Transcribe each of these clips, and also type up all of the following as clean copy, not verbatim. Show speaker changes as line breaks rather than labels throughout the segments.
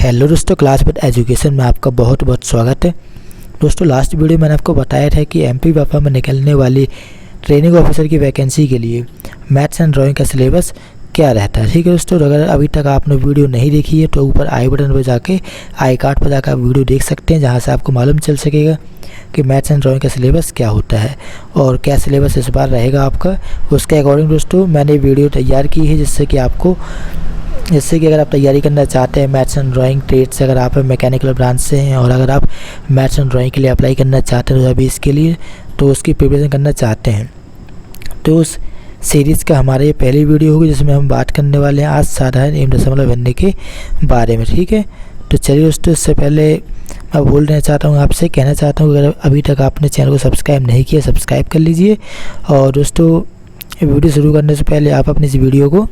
Hello दोस्तों, class with education में आपका बहुत बहुत स्वागत है। दोस्तों, लास्ट वीडियो मैंने आपको बताया था कि एमपी वापा में निकलने वाली ट्रेनिंग ऑफिसर की वैकेंसी के लिए मैथ्स एंड ड्राइंग का सिलेबस क्या रहता है। ठीक है दोस्तों, अगर अभी तक आपने वीडियो नहीं देखी है तो ऊपर आई बटन पर जाके आई कार्ड पर जाकर आप वीडियो देख सकते हैं, जहाँ से आपको मालूम चल सकेगा कि मैथ्स एंड ड्राइंग का सिलेबस क्या होता है और क्या सिलेबस इस बार रहेगा आपका। उसके अकॉर्डिंग दोस्तों मैंने वीडियो तैयार की है, जिससे कि अगर आप तैयारी करना चाहते हैं मैथ्स एंड ड्राइंग ट्रेड से, अगर आप मैकेनिकल ब्रांच से हैं और अगर आप मैथ्स एंड ड्राइंग के लिए अप्लाई करना चाहते हैं 2020 के लिए, तो उसकी प्रिपरेशन करना चाहते हैं, तो उस सीरीज़ का हमारा ये पहली वीडियो होगी जिसमें हम बात करने वाले हैं आज साधारण एवं दशमलव भिन्न के बारे में। ठीक है, तो चलिए दोस्तों, इससे पहले मैं बोलना चाहता हूँ, आपसे कहना चाहता हूँ, अगर अभी तक आपने चैनल को सब्सक्राइब नहीं किया सब्सक्राइब कर लीजिए। और दोस्तों, वीडियो शुरू करने से पहले आप अपनी इस वीडियो को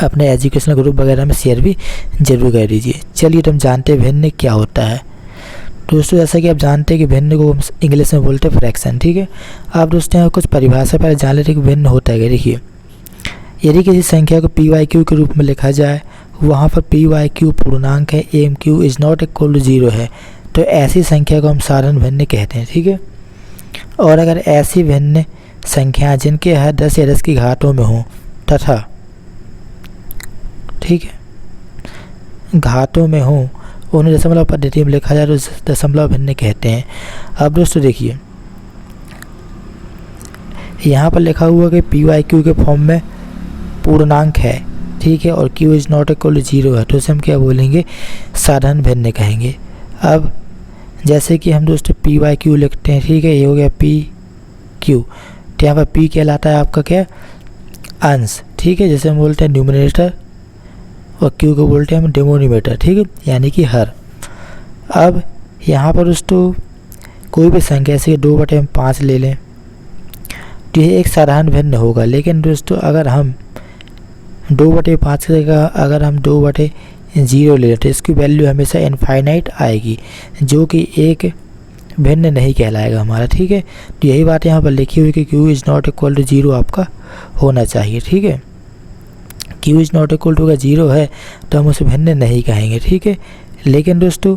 अपने एजुकेशनल ग्रुप वगैरह में शेयर भी जरूर कर दीजिए। चलिए, तो हम जानते हैं भिन्न क्या होता है। दोस्तों, जैसा कि आप जानते हैं कि भिन्न को हम इंग्लिश में बोलते हैं फ्रैक्शन। ठीक है, आप दोस्तों यहाँ कुछ परिभाषा पहले जान लेते हैं कि भिन्न होता है। देखिए, यदि किसी संख्या को PYQ के रूप में लिखा जाए, वहाँ पर PYQ पूर्णांक है, AMQ is not equal to 0 है, तो ऐसी संख्या को हम साधारण भिन्न कहते हैं। ठीक है, और अगर ऐसी भिन्न संख्या जिनके हर 10 या 10 की घातों में हों तथा ठीक है घातों में हों, उन्हें दशमलव पद्धति में लिखा जाए तो दशमलव भिन्न कहते हैं। अब दोस्तों देखिए, यहाँ पर लिखा हुआ कि PYQ के फॉर्म में पूर्णांक है, ठीक है, और Q is not equal to 0 है, तो इसे हम क्या बोलेंगे, साधारण भिन्न कहेंगे। अब जैसे कि हम दोस्तों PYQ लिखते हैं, ठीक है, ये हो गया PQ, तो यहाँ पर P कहलाता है आपका क्या, अंश, ठीक है, जैसे हम बोलते हैं न्यूमरेटर, और Q को बोलते हैं हम डिनोमिनेटर, ठीक है, यानी कि हर। अब यहाँ पर दोस्तों कोई भी संख्या से 2/5 ले लें तो यह एक साधारण भिन्न होगा। लेकिन दोस्तों अगर हम 2/5 की जगह अगर हम 2/0 ले लें तो इसकी वैल्यू हमेशा इनफाइनाइट आएगी, जो कि एक भिन्न नहीं कहलाएगा हमारा। ठीक है, तो यही बात यहाँ पर लिखी हुई कि Q is not equal to 0 आपका होना चाहिए। ठीक है, Q is not equal to का 0 है तो हम उसे भिन्न नहीं कहेंगे। ठीक है, लेकिन दोस्तों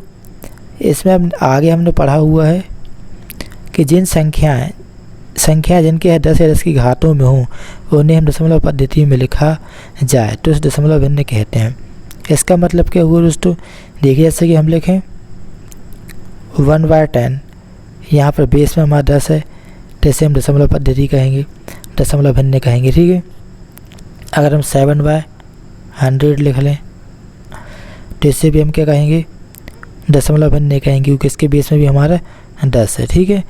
इसमें हम आगे हमने पढ़ा हुआ है कि जिन संख्या जिनके 10 या 10 की घातों में हों, उन्हें हम दशमलव पद्धति में लिखा जाए तो उसे दशमलव भिन्न कहते हैं। इसका मतलब क्या हुआ दोस्तों, देखिए, जैसे कि हम लिखें 1/10, यहाँ पर बेस में हमारा 10 है, तो इसे हम दशमलव पद्धति कहेंगे, दशमलव भिन्न कहेंगे। ठीक है, अगर हम 7/100 लिख लें तो इससे भी हम क्या कहेंगे, दशमलव भिन्न कहेंगे, क्योंकि इसके बेस में भी हमारा 10 है। ठीक है,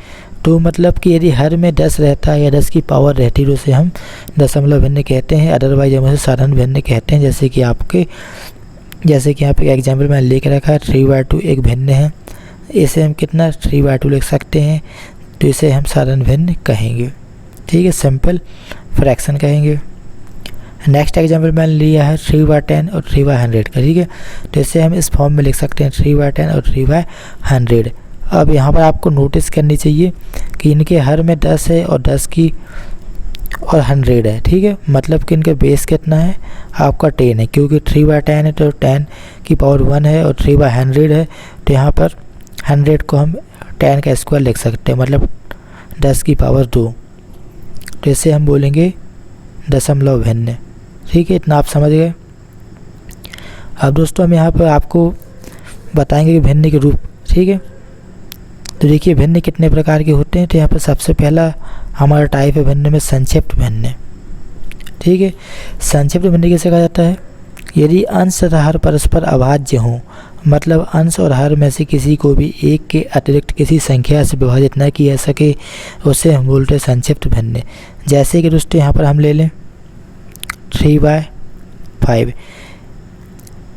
तो मतलब कि यदि हर में 10 रहता है या 10 की पावर रहती है तो उसे हम दशमलव भिन्न कहते हैं, अदरवाइज हम उसे साधारण भिन्न कहते हैं। जैसे कि यहाँ पे एग्जाम्पल मैंने लेके रखा है 3/2 एक भिन्न है, इसे हम कितना 3/2 लिख सकते हैं, तो इसे हम साधारण भिन्न कहेंगे। ठीक है, सिंपल फ्रैक्शन कहेंगे। नेक्स्ट एग्जाम्पल मैंने लिया है 3/10 और 3/100 का। ठीक है, तो इसे हम इस फॉर्म में लिख सकते हैं 3/10 और 3/100। अब यहाँ पर आपको नोटिस करनी चाहिए कि इनके हर में 10 है और 10 की और 100 है। ठीक है, मतलब कि इनका बेस कितना है, आपका 10 है, क्योंकि 3/10 है तो 10 की पावर 1 है, और 3/100 है तो यहाँ पर 100 को हम 10 का स्क्वायर लिख सकते हैं, मतलब 10 की पावर 2, तो इसे हम बोलेंगे दशमलव भिन्न। ठीक है, इतना आप समझ गए। अब दोस्तों हम यहाँ पर आपको बताएंगे कि भिन्न के रूप। ठीक है, तो देखिए भिन्न कितने प्रकार के होते हैं। तो यहाँ पर सबसे पहला हमारा टाइप है भिन्न में संक्षिप्त भिन्न। ठीक है, संक्षिप्त भिन्न कैसे कहा जाता है, यदि अंश तथा हर परस्पर अभाज्य हों, मतलब अंश और हर में से किसी को भी एक के अतिरिक्त किसी संख्या से विभाजित न किया जा सके, उसे हम बोलते हैं संक्षिप्त भिन्न। जैसे कि दोस्तों यहाँ पर हम ले लें 3/5,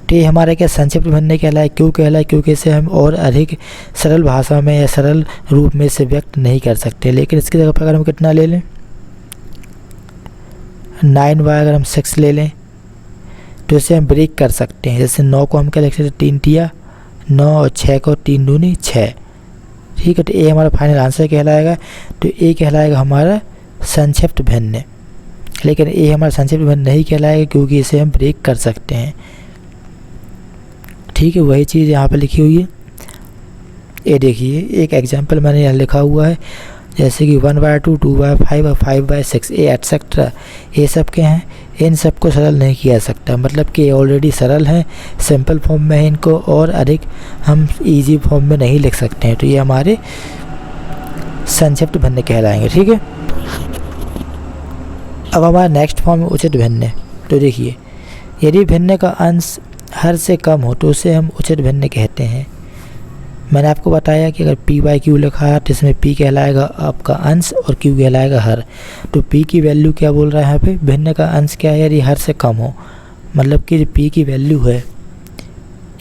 तो ये हमारा क्या संक्षिप्त भिन्न कहलाए। क्यों कहलाए, क्योंकि इसे हम और अधिक सरल भाषा में या सरल रूप में इसे व्यक्त नहीं कर सकते। लेकिन इसकी जगह पर अगर हम कितना ले लें 9/, अगर हम 6 ले लें तो इसे हम ब्रेक कर सकते हैं। जैसे 9 को हम क्या लिख सकते हैं, 3 × 9 और 6 को 3 दूनी 6। ठीक है, तो ये हमारा फाइनल आंसर कहलाएगा। तो ये कहलाएगा हमारा संक्षिप्त भिन्न। लेकिन ये हमारा संक्षिप्त भिन्न नहीं कहलाएगा, क्योंकि इसे हम ब्रेक कर सकते हैं। ठीक है, वही चीज़ यहाँ पर लिखी हुई है। ये देखिए एक एग्जांपल मैंने यहाँ लिखा हुआ है, जैसे कि 1/2, 2/5 और 5/6 ये एटसेट्रा, ये सब के हैं। इन सब को सरल नहीं किया जा सकता, मतलब कि ऑलरेडी सरल हैं, सिंपल फॉर्म में है, इनको और अधिक हम इजी फॉर्म में नहीं लिख सकते हैं, तो ये हमारे संक्षिप्त भिन्न कहलाएंगे। ठीक है, अब हमारा नेक्स्ट फॉर्म है उचित भिन्न। तो देखिए, यदि भिन्न का अंश हर से कम हो तो उसे हम उचित भिन्न कहते हैं। मैंने आपको बताया कि अगर p/q लिखा है तो इसमें p कहलाएगा आपका अंश और q कहलाएगा हर। तो p की वैल्यू क्या बोल रहा है यहाँ पे, भिन्न का अंश क्या है, यदि हर से कम हो, मतलब कि जो p की वैल्यू है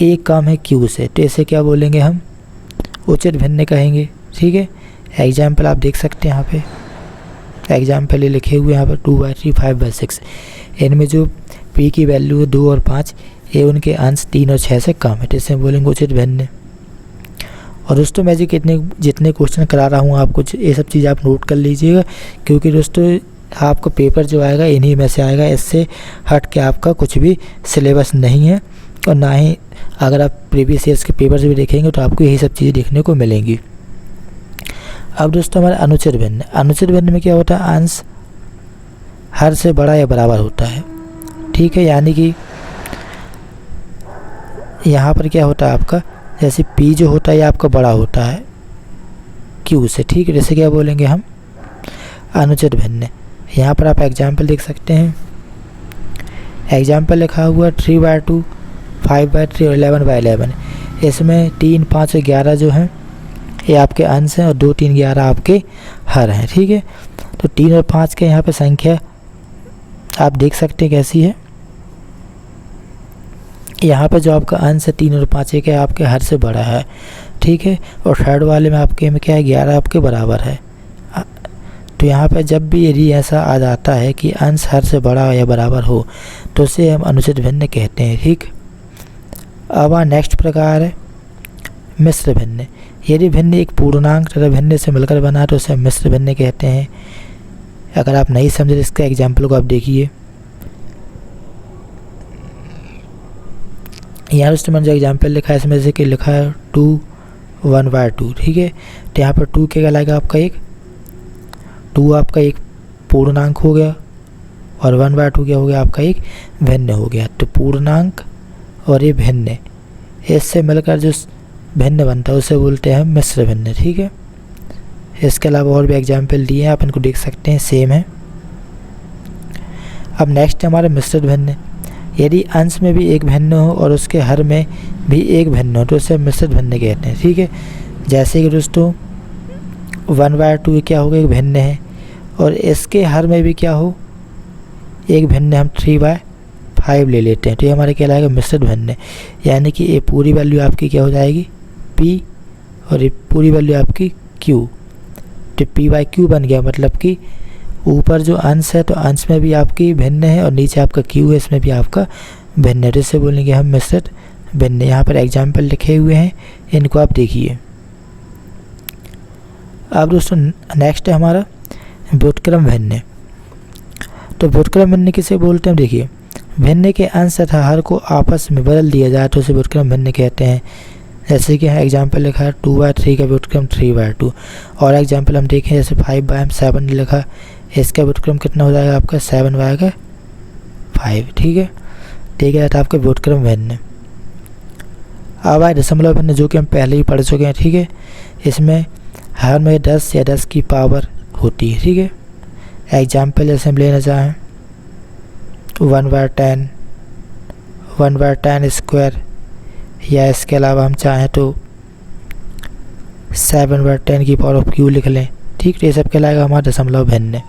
a कम है q से, तो इसे क्या बोलेंगे हम, उचित भिन्न कहेंगे। ठीक है, एग्जाम्पल आप देख सकते हैं यहाँ पे, एग्जाम्पल ये लिखे हुए यहाँ पर 2/3, 5/6। इनमें जो p की वैल्यू है 2 और 5, ये उनके अंश 3 और 6 से कम है, तो इसे बोलेंगे उचित भिन्न। और दोस्तों मैं जितने क्वेश्चन करा रहा हूँ आपको, ये सब चीज़ आप नोट कर लीजिएगा, क्योंकि दोस्तों आपका पेपर जो आएगा इन्हीं में से आएगा, इससे हट के आपका कुछ भी सिलेबस नहीं है, और ना ही अगर आप प्रीवियस ईयर्स के पेपर्स भी देखेंगे तो आपको यही सब चीज़ें देखने को मिलेंगी। अब दोस्तों हमारा अनुचित भिन्न, अनुचित भिन्न में क्या होता है, अंश हर से बड़ा या बराबर होता है। ठीक है, यानी कि यहाँ पर क्या होता है आपका, जैसे p जो होता है ये आपका बड़ा होता है q से। ठीक है, जैसे क्या बोलेंगे हम, अनुचित भिन्न। यहाँ पर आप एग्जाम्पल देख सकते हैं, एग्जाम्पल लिखा हुआ 3/2, 5/3 और 11/11। इसमें 3, 5 और 11 जो हैं ये आपके अंश हैं, और 2, 3, 11 आपके हर हैं। ठीक है, तो 3 और 5 के यहाँ पे संख्या आप देख सकते हैं कैसी है, यहाँ पे जो आपका अंश है 3 और 5 के आपके हर से बड़ा है। ठीक है, और थर्ड वाले में आपके में क्या है, 11 आपके बराबर है। तो यहाँ पे जब भी यदि ऐसा आ जाता है कि अंश हर से बड़ा या बराबर हो तो उसे हम अनुचित भिन्न कहते हैं। ठीक, अब नेक्स्ट प्रकार है मिश्र भिन्न। यदि भिन्न एक पूर्णांक तथा भिन्न से मिलकर बना तो उसे मिश्र भिन्न कहते हैं। अगर आप नहीं समझे इसके एग्जाम्पल को आप देखिए, यहाँ दोस्तों मैंने जो एग्जाम्पल लिखा है इसमें से कि लिखा है 2, 1/2। ठीक है, तो यहाँ पर 2 क्या कहलाएगा आपका, 2 आपका एक पूर्णांक हो गया, और 1/2 क्या हो गया आपका एक भिन्न हो गया। तो पूर्णांक और ये भिन्न, इससे मिलकर जो भिन्न बनता है उसे बोलते हैं मिश्र भिन्न। ठीक है, इसके अलावा और भी एग्जाम्पल दिए हैं, आप इनको देख सकते हैं, सेम है। अब नेक्स्ट हमारा मिश्रित भिन्न। यदि अंश में भी एक भिन्न हो और उसके हर में भी एक भिन्न हो तो उसे मिश्रित भिन्न कहते हैं। ठीक है, जैसे कि दोस्तों 1/2 क्या हो गया, एक भिन्न है, और इसके हर में भी क्या हो, एक भिन्न, हम 3/5 ले लेते हैं, तो ये हमारे क्या लाएगा, मिश्रित भिन्न। यानी कि ये पूरी वैल्यू आपकी क्या हो जाएगी, p, और ये पूरी वैल्यू आपकी q, तो p/q बन गया, मतलब कि ऊपर जो अंश है तो अंश में भी आपकी भिन्न है, और नीचे आपका q है, इसमें भी आपका भिन्न है, तो इससे बोलेंगे हम मिश्रित भिन्न। यहाँ पर एग्जाम्पल लिखे हुए हैं, इनको आप देखिए। अब दोस्तों नेक्स्ट है हमारा व्युत्क्रम भिन्न। तो व्युत्क्रम भिन्न किसे बोलते हैं, देखिए, भिन्न के अंश तथा हर को आपस में बदल दिया जाए तो उसे व्युत्क्रम भिन्न कहते हैं। जैसे कि एग्जाम्पल लिखा है 2/3 का व्युत्क्रम 3/2, और एग्जाम्पल हम देखें जैसे 5/7 लिखा, इसका व्युत्क्रम कितना हो जाएगा आपका 7/5। ठीक है, ठीक है, तो आपका व्युत्क्रम भिन्न। अब आए दशमलव भिन्न, जो कि हम पहले ही पढ़ चुके हैं। ठीक है, इसमें हर में 10 या 10 की पावर होती है। ठीक है, एग्जाम्पल जैसे हम लेना चाहें 1/10, 1/10 स्क्वायर, या इसके अलावा हम चाहें तो 7/10 की पावर ऑफ q लिख लें। ठीक, तो ये सब कहलाएगा हमारा दशमलव भिन्न।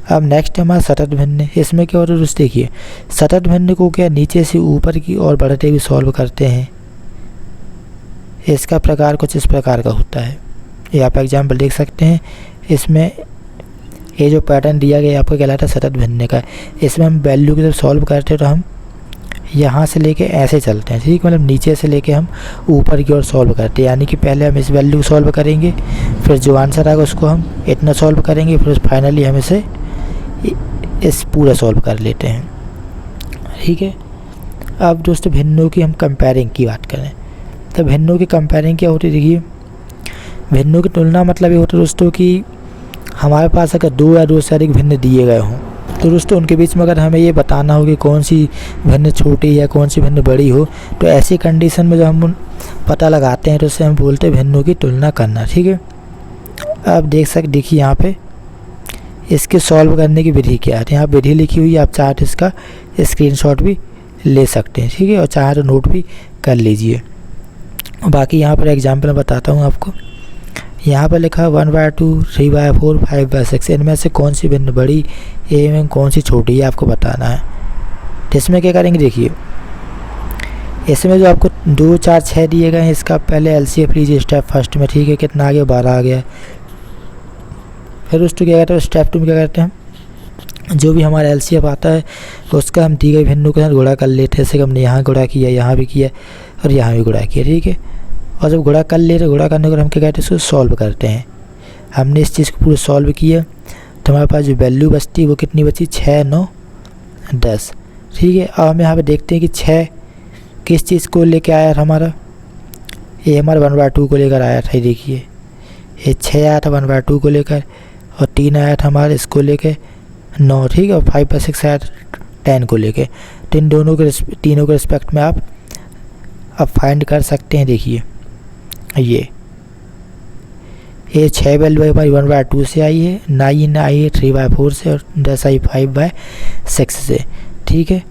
अब नेक्स्ट हमारा सतत भिन्न। इसमें क्या होता है दोस्तों, देखिए, सतत भिन्न को क्या नीचे से ऊपर की ओर बढ़ते हुए सॉल्व करते हैं। इसका प्रकार कुछ इस प्रकार का होता है, ये आप एग्जाम्पल देख सकते हैं। इसमें ये जो पैटर्न दिया गया आपको कहलाता है सतत भिन्न का। इसमें हम वैल्यू की जब सॉल्व करते हैं तो हम यहाँ से लेके ऐसे चलते हैं। ठीक, मतलब नीचे से लेके हम ऊपर की ओर सॉल्व करते हैं, यानी कि पहले हम इस वैल्यू को सॉल्व करेंगे, फिर जो आंसर आएगा उसको हम इतना सॉल्व करेंगे, फिर फाइनली हम इसे इस पूरा सॉल्व कर लेते हैं। ठीक है, अब दोस्तों भिन्नों की हम कंपेयरिंग की बात करें तो भिन्नों की कंपेयरिंग क्या होती है, देखिए भिन्नों की तुलना मतलब ये होता है दोस्तों कि हमारे पास अगर 2 या 2 से अधिक भिन्न दिए गए हों तो दोस्तों उनके बीच में अगर हमें ये बताना हो कि कौन सी भिन्न छोटी या कौन सी भिन्न बड़ी हो, तो ऐसी कंडीशन में जब हम पता लगाते हैं तो उससे हम बोलते हैं भिन्नों की तुलना करना। ठीक है, अब देखिए यहाँ पे इसके सॉल्व करने की विधि क्या है। यहाँ विधि लिखी हुई है, आप चाहे तो इसका स्क्रीनशॉट भी ले सकते हैं। ठीक है, और चाहे तो नोट भी कर लीजिए। बाकी यहाँ पर एग्जाम्पल मैं बताता हूँ आपको। यहाँ पर लिखा 1/2, 3/4, 5/6, इनमें से कौन सी भिन्न बड़ी एवं कौन सी छोटी है आपको बताना है। तो इसमें क्या करेंगे, देखिए इसमें जो आपको 2, 4, 6 दिए गए हैं, इसका पहले एलसीएम लीजिए स्टेप फर्स्ट में। ठीक है, कितना आ गया, 12 आ गया। फिर उसको क्या कहते हैं, स्टेप 2 में क्या करते हैं, जो भी हमारा एलसीएम आता है उसका हम दी गई भिन्नों के साथ गुणा कर लेते हैं। जैसे कि हमने यहाँ गुणा किया, यहाँ भी किया और यहाँ भी गुणा किया। ठीक है, और जब गुणा कर लेते, गुणा करने के बाद हम क्या कहते हैं, इसको सॉल्व करते हैं। हमने इस चीज़ को पूरा सॉल्व किया तो हमारे पास जो वैल्यू बचती है वो कितनी बची, 6, 9, 10। ठीक है, अब हम यहाँ पे देखते हैं कि 6 किस चीज़ को लेके आया था हमारा, ये हमारा 1/2 को लेकर आया था। ये देखिए ये 6 आया था 1/2 को लेकर, और 3 आया था हमारा इसको लेके 9। ठीक है, और 5/6 आया था 10 को लेके। तो इन तीनों के रिस्पेक्ट में आप अब फाइंड कर सकते हैं। देखिए ये 6 वैल्यू हमारी 1/2 से आई है, 9 आई है 3/4 से, और 10 आई 5/6 से। ठीक है,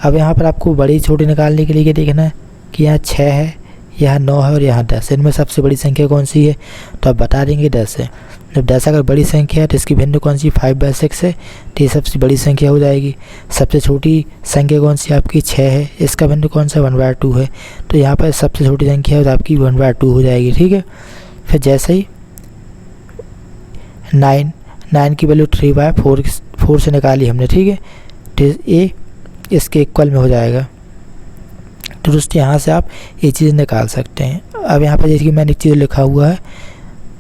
अब यहाँ पर आपको बड़ी छोटी निकालने के लिए देखना है कि यहाँ 6 है, यहाँ 9 है और यहाँ 10। इनमें सबसे बड़ी संख्या कौन सी है, तो आप बता देंगे 10 है। जब 10 अगर बड़ी संख्या है तो इसकी भिन्न कौन सी, 5/6 है, तो ये सबसे बड़ी संख्या हो जाएगी। सबसे छोटी संख्या कौन सी आपकी, 6 है, इसका भिन्न कौन सा, 1/2 है, तो यहाँ पर सबसे छोटी संख्या है तो आपकी 1/2 हो जाएगी। ठीक है, फिर जैसे ही 9 की वैल्यू 3/4 से निकाली हमने। ठीक है, तो ये इसके इक्वल में हो जाएगा। तो दोस्तों यहाँ से आप ये चीज़ निकाल सकते हैं। अब यहाँ पर देखिए मैंने एक चीज़ लिखा हुआ है,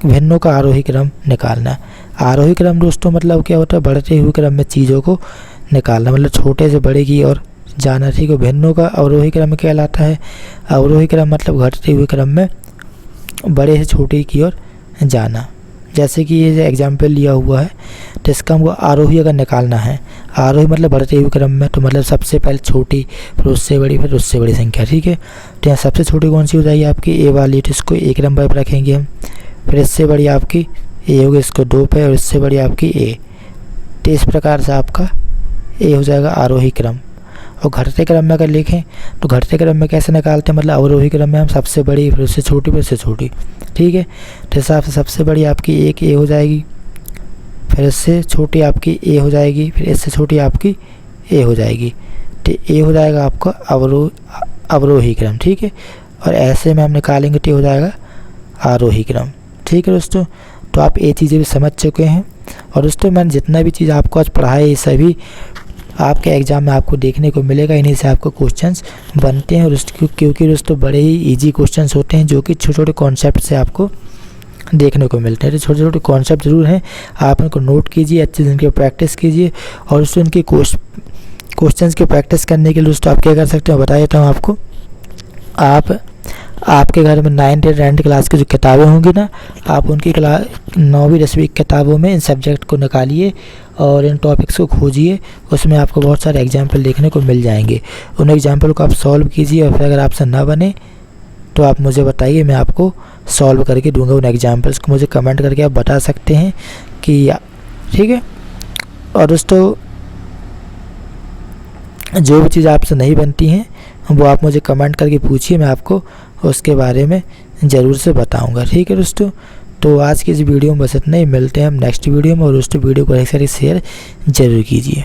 भिन्नों का आरोही क्रम निकालना। आरोही क्रम दोस्तों मतलब क्या होता है, बढ़ते हुए क्रम में चीज़ों को निकालना, मतलब छोटे से बड़े की ओर जाना। ठीक है, भिन्नों का अवरोही क्रम कहलाता है। अवरोही क्रम मतलब घटते हुए क्रम में बड़े से छोटे की ओर जाना। जैसे कि ये जो एग्जाम्पल लिया हुआ है, तो इसका हमको आरोही अगर निकालना है, आरोही मतलब बढ़ते हुए क्रम में, तो मतलब सबसे पहले छोटी, फिर उससे बड़ी, फिर उससे बड़ी संख्या। ठीक है, तो यहाँ सबसे छोटी कौन सी हो जाएगी आपकी, ए वाली, तो इसको 1 नंबर पर रखेंगे हम। फिर इससे बड़ी आपकी ए होगी, इसको 2 पे, और इससे बड़ी आपकी ए। तो इस प्रकार से आपका ए हो जाएगा आरोही क्रम। और घटते क्रम में अगर लिखें तो घटते क्रम में कैसे निकालते हैं, मतलब अवरोही क्रम में हम सबसे बड़ी, फिर उससे छोटी, फिर उससे छोटी। ठीक है, तो हिसाब से सबसे बड़ी आपकी एक ए हो जाएगी, फिर इससे छोटी आपकी ए हो जाएगी, फिर इससे छोटी आपकी ए हो जाएगी। तो ए हो जाएगा आपका अवरोही क्रम। ठीक है, और ऐसे में हम निकालेंगे तो हो जाएगा आरोही क्रम। ठीक है दोस्तों, तो आप ये चीज़ें भी समझ चुके हैं। और दोस्तों मैंने जितना भी चीज़ आपको आज पढ़ाया ये सभी आपके एग्ज़ाम में आपको देखने को मिलेगा। इन्हीं से आपको क्वेश्चंस बनते हैं, और क्योंकि दोस्तों बड़े ही इजी क्वेश्चंस होते हैं जो कि छोटे छोटे कॉन्सेप्ट से आपको देखने को मिलते हैं। तो छोटे छोटे कॉन्सेप्ट ज़रूर हैं, आप इनको नोट कीजिए, अच्छे से इनकी प्रैक्टिस कीजिए। और दोस्तों इनकी क्वेश्चंस की प्रैक्टिस करने के लिए दोस्तों आप क्या कर सकते हैं, बता देता हूँ आपको। आपके घर में 9th और 10th क्लास की जो किताबें होंगी ना, आप उनकी 9वीं 10वीं किताबों में इन सब्जेक्ट को निकालिए और इन टॉपिक्स को खोजिए। उसमें आपको बहुत सारे एग्जाम्पल देखने को मिल जाएंगे। उन एग्जाम्पल को आप सॉल्व कीजिए, और फिर अगर आपसे ना बने तो आप मुझे बताइए, मैं आपको सॉल्व करके दूंगा। उन एग्जाम्पल्स को मुझे कमेंट करके आप बता सकते हैं कि ठीक है। और दोस्तों जो भी चीज़ आपसे नहीं बनती हैं वो आप मुझे कमेंट करके पूछिए, मैं आपको उसके बारे में ज़रूर से बताऊंगा। ठीक है दोस्तों, तो आज की इस वीडियो में बस इतना ही। मिलते हैं हम नेक्स्ट वीडियो में, और दोस्तों वीडियो को एक सारी शेयर ज़रूर कीजिए।